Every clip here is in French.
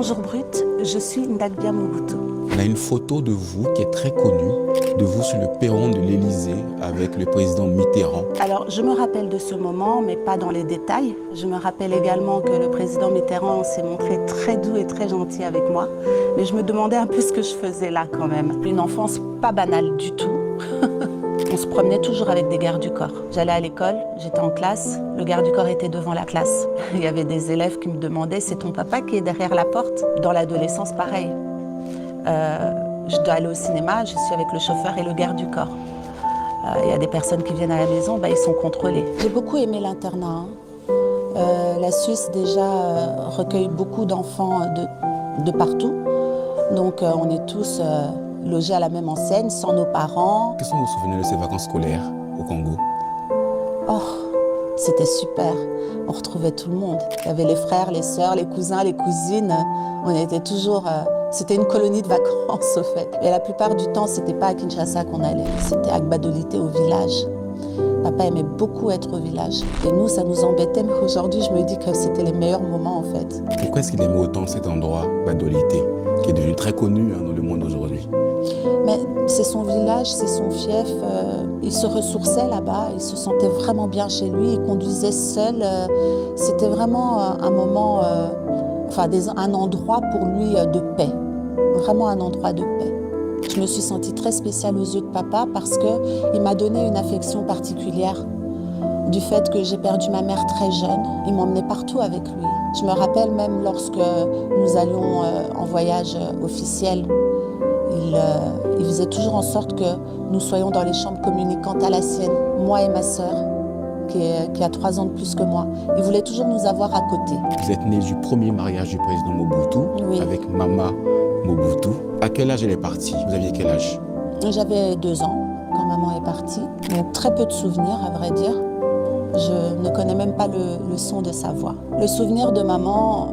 Bonjour Brut, je suis Ndakbia Mobutu. On a une photo de vous qui est très connue, de vous sur le perron de l'Élysée avec le président Mitterrand. Alors, je me rappelle de ce moment, mais pas dans les détails. Je me rappelle également que le président Mitterrand s'est montré très doux et très gentil avec moi. Mais je me demandais un peu ce que je faisais là quand même. Une enfance pas banale du tout. On se promenait toujours avec des gardes du corps. J'allais à l'école, j'étais en classe, le garde du corps était devant la classe. Il y avait des élèves qui me demandaient « c'est ton papa qui est derrière la porte ?» Dans l'adolescence, pareil. Je dois aller au cinéma, je suis avec le chauffeur et le garde du corps. Il y a des personnes qui viennent à la maison, ils sont contrôlés. J'ai beaucoup aimé l'internat. La Suisse déjà recueille beaucoup d'enfants de partout. Donc on est tous logés à la même enseigne, sans nos parents. Quels sont vos souvenirs de ces vacances scolaires au Congo? Oh, c'était super. On retrouvait tout le monde. Il y avait les frères, les sœurs, les cousins, les cousines. On était toujours... C'était une colonie de vacances, au fait. Et la plupart du temps, c'était pas à Kinshasa qu'on allait. C'était à Gbadolité, au village. Papa aimait beaucoup être au village. Et nous, ça nous embêtait. Mais aujourd'hui, je me dis que c'était les meilleurs moments, en fait. Pourquoi est-ce qu'il aimait autant cet endroit, Gbadolité, qui est devenu très connu dans le monde aujourd'hui? Mais c'est son village, c'est son fief. Il se ressourçait là-bas, il se sentait vraiment bien chez lui. Il conduisait seul. C'était vraiment un moment, un endroit pour lui de paix. Vraiment un endroit de paix. Je me suis sentie très spéciale aux yeux de papa parce qu'il m'a donné une affection particulière. Du fait que j'ai perdu ma mère très jeune, il m'emmenait partout avec lui. Je me rappelle même lorsque nous allions en voyage officiel, il faisait toujours en sorte que nous soyons dans les chambres communicantes à la sienne, moi et ma sœur, qui a 3 ans de plus que moi. Il voulait toujours nous avoir à côté. Vous êtes né du premier mariage du président Mobutu, oui, avec Mama Mobutu. À quel âge elle est partie? Vous aviez quel âge? J'avais 2 ans quand maman est partie. Donc, très peu de souvenirs, à vrai dire. Je ne connais même pas le son de sa voix. Le souvenir de maman,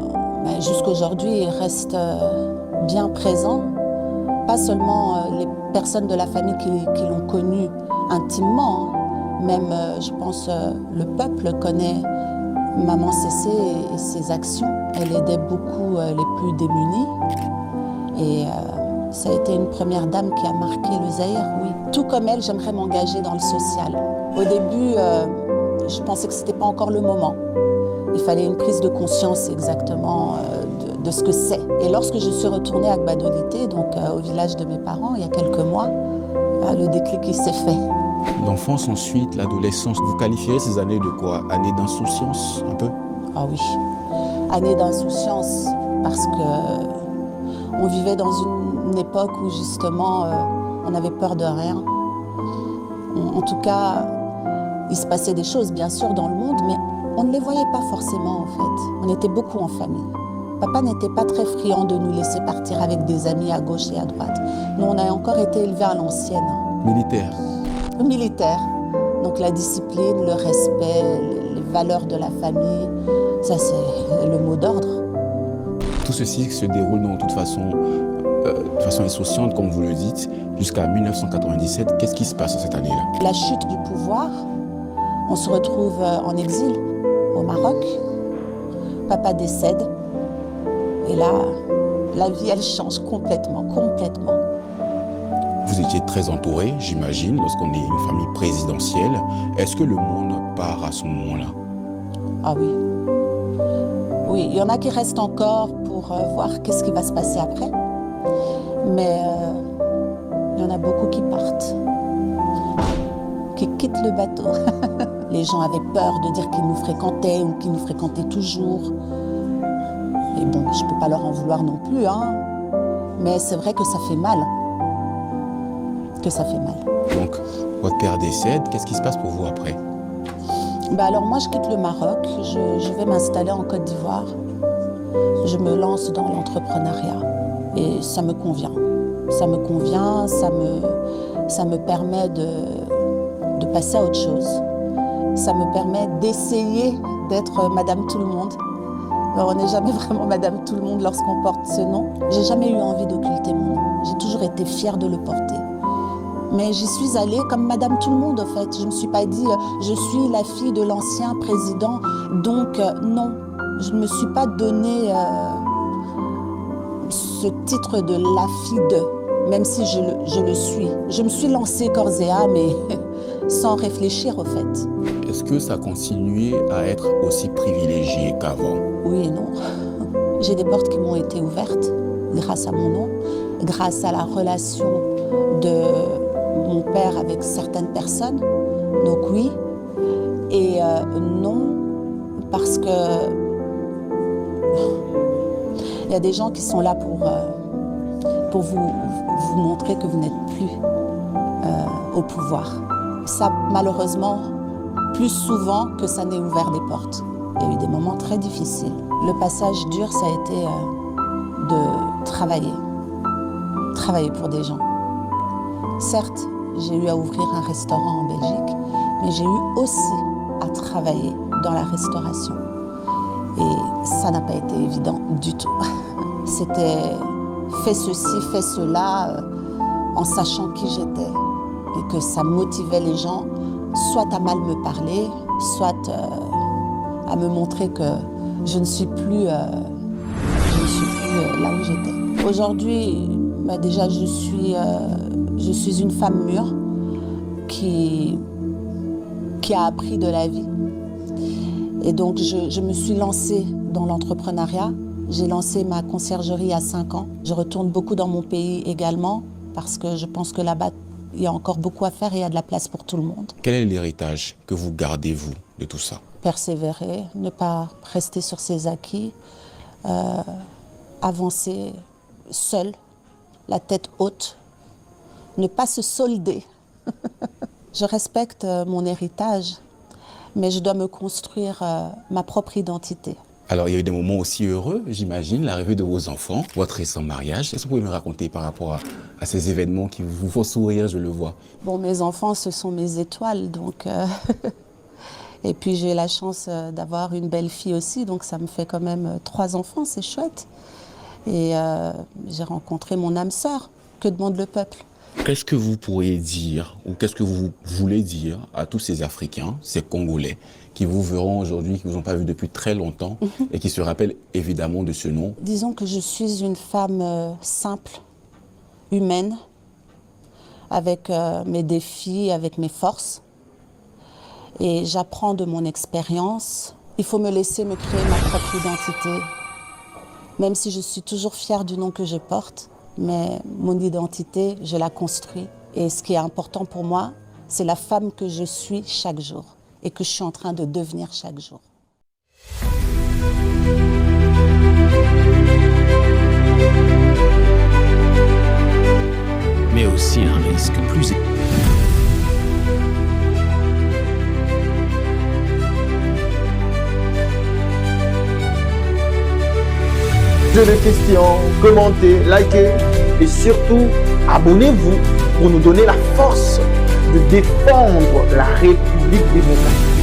jusqu'à aujourd'hui, il reste bien présent. Pas seulement les personnes de la famille qui l'ont connue intimement, même, je pense, le peuple connaît Maman Cécé et ses actions. Elle aidait beaucoup les plus démunis. Et ça a été une première dame qui a marqué le Zaïre, oui. Tout comme elle, j'aimerais m'engager dans le social. Au début, je pensais que ce n'était pas encore le moment. Il fallait une prise de conscience exactement de ce que c'est. Et lorsque je suis retournée à Gbadolité, donc au village de mes parents, il y a quelques mois, le déclic il s'est fait. L'enfance ensuite, l'adolescence, vous qualifiez ces années de quoi? Années d'insouciance, un peu? Ah oui, années d'insouciance, parce qu'on vivait dans une époque où justement on avait peur de rien. En tout cas, il se passait des choses bien sûr dans le monde, mais on ne les voyait pas forcément en fait. On était beaucoup en famille. Papa n'était pas très friand de nous laisser partir avec des amis à gauche et à droite. Nous, on a encore été élevés à l'ancienne. Militaire? Militaire. Donc la discipline, le respect, les valeurs de la famille, ça c'est le mot d'ordre. Tout ceci se déroule de toute façon insouciante, comme vous le dites, jusqu'à 1997. Qu'est-ce qui se passe en cette année-là? La chute du pouvoir, on se retrouve en exil au Maroc. Papa décède. Et là, la vie, elle change complètement, complètement. Vous étiez très entouré, j'imagine, lorsqu'on est une famille présidentielle. Est-ce que le monde part à ce moment-là? Ah oui. Oui, il y en a qui restent encore pour voir qu'est-ce qui va se passer après. Mais il y en a beaucoup qui partent, qui quittent le bateau. Les gens avaient peur de dire qu'ils nous fréquentaient ou qu'ils nous fréquentaient toujours. Et bon, je ne peux pas leur en vouloir non plus, hein. Mais c'est vrai que ça fait mal. Donc, votre père décède, qu'est-ce qui se passe pour vous après? Alors moi, je quitte le Maroc, je vais m'installer en Côte d'Ivoire. Je me lance dans l'entrepreneuriat et ça me convient. Ça me convient, ça me permet de passer à autre chose. Ça me permet d'essayer d'être Madame Tout-le-Monde. Alors, on n'est jamais vraiment Madame Tout-le-Monde lorsqu'on porte ce nom. J'ai jamais eu envie d'occulter mon nom. J'ai toujours été fière de le porter. Mais j'y suis allée comme Madame Tout-le-Monde, en fait. Je ne me suis pas dit « je suis la fille de l'ancien président ». Donc, non, je ne me suis pas donné ce titre de la fille de, même si je le suis. Je me suis lancée corps et âme, mais sans réfléchir au fait. Est-ce que ça a continué à être aussi privilégié qu'avant? Oui et non. J'ai des portes qui m'ont été ouvertes grâce à mon nom, grâce à la relation de mon père avec certaines personnes. Donc oui. Et non, parce que il y a des gens qui sont là pour vous montrer que vous n'êtes plus au pouvoir. Ça, malheureusement, plus souvent que ça n'ait ouvert des portes. Il y a eu des moments très difficiles. Le passage dur, ça a été de travailler pour des gens. Certes, j'ai eu à ouvrir un restaurant en Belgique, mais j'ai eu aussi à travailler dans la restauration. Et ça n'a pas été évident du tout. C'était fais ceci, fais cela, en sachant qui j'étais. Et que ça motivait les gens, soit à mal me parler, soit à me montrer que je ne suis plus là où j'étais. Aujourd'hui, déjà, je suis une femme mûre qui a appris de la vie. Et donc, je me suis lancée dans l'entrepreneuriat. J'ai lancé ma conciergerie à 5 ans. Je retourne beaucoup dans mon pays également parce que je pense que là-bas, il y a encore beaucoup à faire et il y a de la place pour tout le monde. Quel est l'héritage que vous gardez, vous, de tout ça? Persévérer, ne pas rester sur ses acquis, avancer seul, la tête haute, ne pas se solder. Je respecte mon héritage, mais je dois me construire ma propre identité. Alors, il y a eu des moments aussi heureux, j'imagine, l'arrivée de vos enfants, votre récent mariage. Est-ce que vous pouvez me raconter par rapport à ces événements qui vous font sourire, je le vois? Bon, mes enfants, ce sont mes étoiles, donc... Et puis, j'ai la chance d'avoir une belle fille aussi, donc ça me fait quand même 3 enfants, c'est chouette. Et j'ai rencontré mon âme sœur, que demande le peuple. Qu'est-ce que vous pourriez dire, ou qu'est-ce que vous voulez dire à tous ces Africains, ces Congolais, qui vous verront aujourd'hui, qui ne vous ont pas vu depuis très longtemps, et qui se rappellent évidemment de ce nom? Disons que je suis une femme simple, humaine, avec mes défis, avec mes forces. Et j'apprends de mon expérience. Il faut me laisser me créer ma propre identité, même si je suis toujours fière du nom que je porte. Mais mon identité, je la construis. Et ce qui est important pour moi, c'est la femme que je suis chaque jour et que je suis en train de devenir chaque jour. Mais aussi un risque plus élevé. Posez des questions, commentez, likez et surtout abonnez-vous pour nous donner la force de défendre la République démocratique.